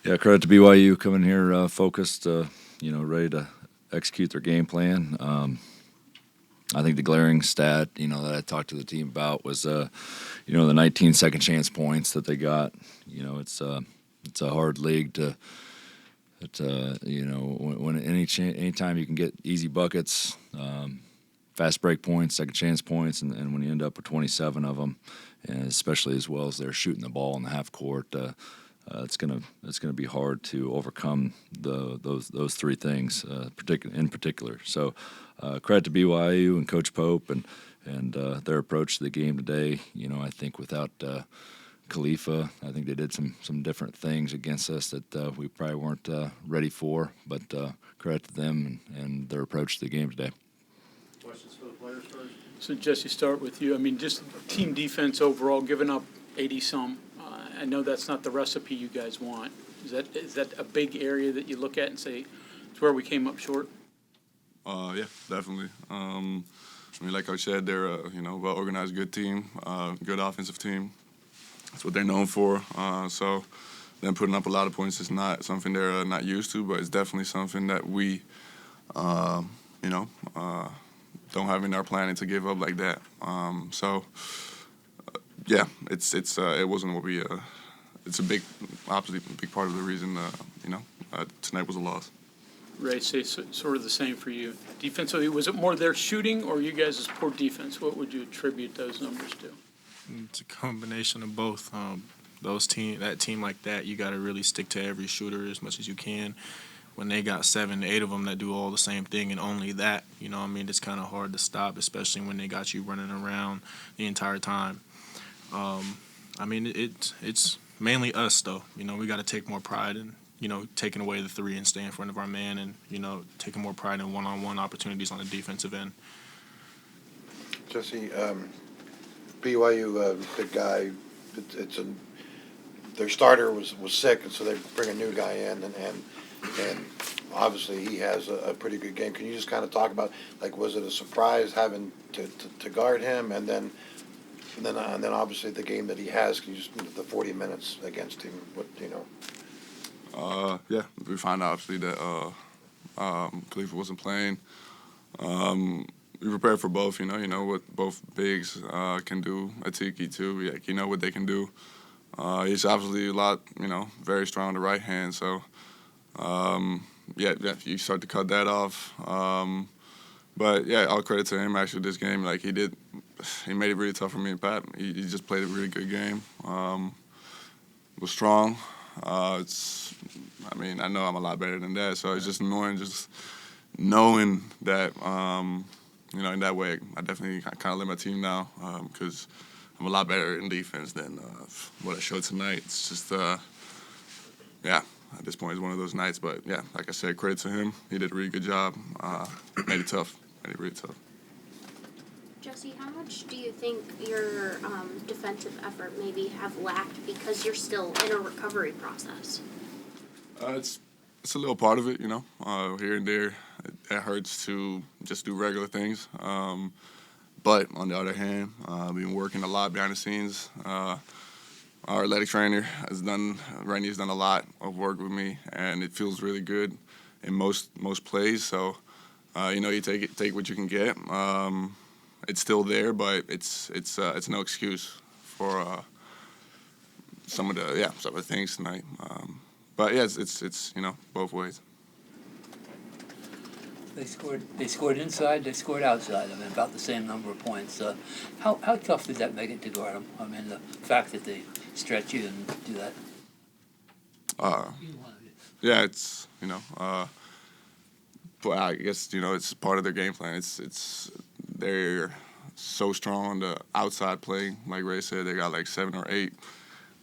Yeah, credit to BYU coming here focused, ready to execute their game plan. I think the glaring stat, that I talked to the team about was, the 19 second chance points that they got. It's a hard league to, when anytime you can get easy buckets, fast break points, second chance points, and when you end up with 27 of them, and especially as well as they're shooting the ball in the half court, it's gonna be hard to overcome those three things, in particular. So, credit to BYU and Coach Pope and their approach to the game today. I think without Khalifa, I think they did some different things against us that we probably weren't ready for. But credit to them and their approach to the game today. Questions for the players first? So, Jesse, start with you. I mean, just team defense overall, giving up 80-some. I know that's not the recipe you guys want. Is that a big area that you look at and say it's where we came up short? Yeah, definitely. Like I said, they're a well-organized, good team, good offensive team. That's what they're known for. So them putting up a lot of points is not something they're not used to, but it's definitely something that we, don't have in our planning to give up like that. Yeah, it wasn't what we. It's a big, obviously, a big part of the reason. Tonight was a loss. Ray, say sort of the same for you. Defensively, was it more their shooting or you guys' poor defense? What would you attribute those numbers to? It's a combination of both. That team like that, you got to really stick to every shooter as much as you can. When they got 7, 8 of them that do all the same thing and only that, it's kind of hard to stop, especially when they got you running around the entire time. It's mainly us, though. We got to take more pride in, taking away the three and staying in front of our man and, taking more pride in one-on-one opportunities on the defensive end. Jesse, BYU, big guy, their starter was sick, and so they bring a new guy in, and obviously he has a pretty good game. Can you just kind of talk about, like, was it a surprise having to guard him, and then obviously the game that he has? Can you just the 40 minutes against him? Yeah, we found out obviously that Khalifa wasn't playing. We prepared for both. You know what both bigs can do. Atiki too. Like, what they can do. He's obviously a lot. Very strong on the right hand. So yeah, you start to cut that off. But yeah, all credit to him actually this game. Like he made it really tough for me and Pat. He just played a really good game. Was strong. I know I'm a lot better than that. So it's just annoying just knowing that, in that way, I definitely kind of limit my team now because I'm a lot better in defense than what I showed tonight. It's just, at this point, it's one of those nights. But, yeah, like I said, credit to him. He did a really good job. Made it tough. Made it really tough. Jesse, how much do you think your defensive effort maybe have lacked because you're still in a recovery process? It's a little part of it, here and there. It hurts to just do regular things. But on the other hand, we've been working a lot behind the scenes. Our athletic trainer Rainey has done a lot of work with me, and it feels really good in most plays. So, you take what you can get. It's still there, but it's no excuse for some of the things tonight. But yeah, it's both ways. They scored inside. They scored outside. About the same number of points. How tough did that make it to guard them? The fact that they stretch you and do that. Yeah, it's but I guess it's part of their game plan. They're so strong on the outside play. Like Ray said, they got like 7 or 8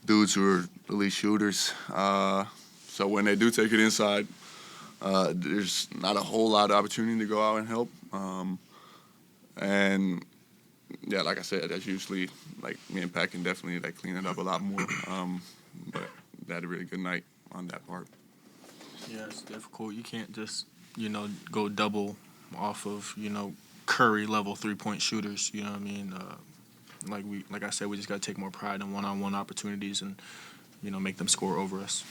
dudes who are elite shooters. So when they do take it inside, there's not a whole lot of opportunity to go out and help. And yeah, like I said, that's usually like me and Pat can definitely like clean it up a lot more. But they had a really good night on that part. Yeah, it's difficult. You can't just go double off of Curry level 3-point shooters. You know what I mean? Like I said, we just got to take more pride in one-on-one opportunities and make them score over us.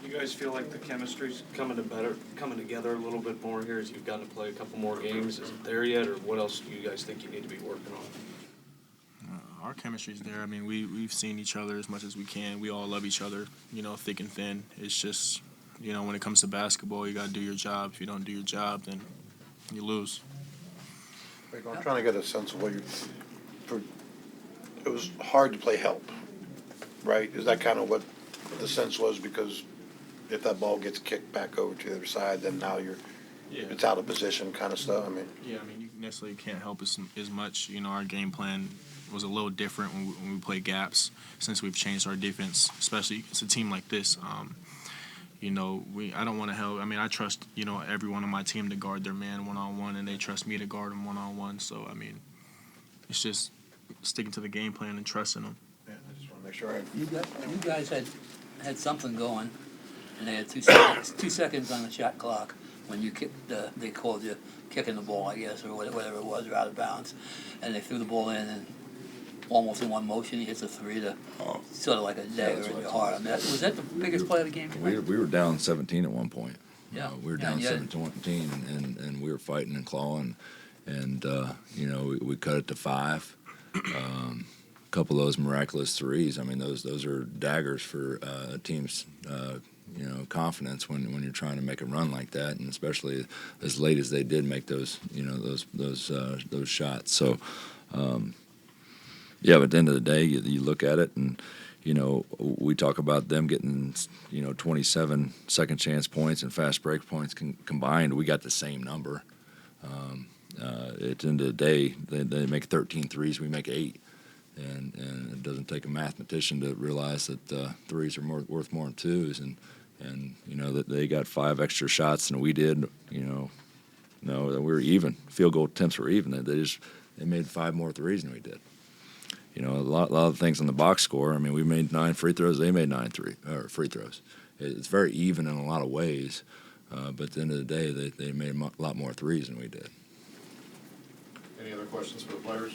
You guys feel like the chemistry's coming together a little bit more here as you've gotten to play a couple more games? Is it there yet, or what else do you guys think you need to be working on? Our chemistry's there. I mean, we've seen each other as much as we can. We all love each other, you know, thick and thin. It's just, you know, when it comes to basketball, you got to do your job. If you don't do your job, then you lose. I'm trying to get a sense of it was hard to play help, right? Is that kind of what the sense was? Because if that ball gets kicked back over to the other side, then now it's out of position kind of stuff. I mean, you necessarily can't help as much. You know, our game plan was a little different when we play gaps since we've changed our defense, especially against a team like this. You know, I don't want to help. I mean, I trust, you know, everyone on my team to guard their man one-on-one, and they trust me to guard them one-on-one. So, I mean, it's just sticking to the game plan and trusting them. yeah, I just want to make sure You guys had something going, and they had 2 seconds, 2 seconds on the shot clock when you kicked. They called you kicking the ball, I guess, or whatever it was, or out of bounds, and they threw the ball in, and almost in one motion, he hits a three to sort of like a dagger in your heart. I mean, was that the biggest play of the game? We were down 17 at one point. Yeah. We were down 17, and we were fighting and clawing, and you know, we cut it to 5. A couple of those miraculous threes. I mean, those are daggers for a team's you know, confidence when you're trying to make a run like that, and especially as late as they did make those, you know, those shots. So. Yeah, but at the end of the day, you look at it, and you know, we talk about them getting, you know, 27 second chance points and fast break points combined. We got the same number. At the end of the day, they make 13 threes, we make 8, and it doesn't take a mathematician to realize that threes are worth more than twos, and you know that they got 5 extra shots than we did. You know, no, we were even. Field goal attempts were even. They made 5 more threes than we did. You know, a lot of things on the box score. I mean, we made 9 free throws. They made 9 free throws. It's very even in a lot of ways. But at the end of the day, they made a lot more threes than we did. Any other questions for the players?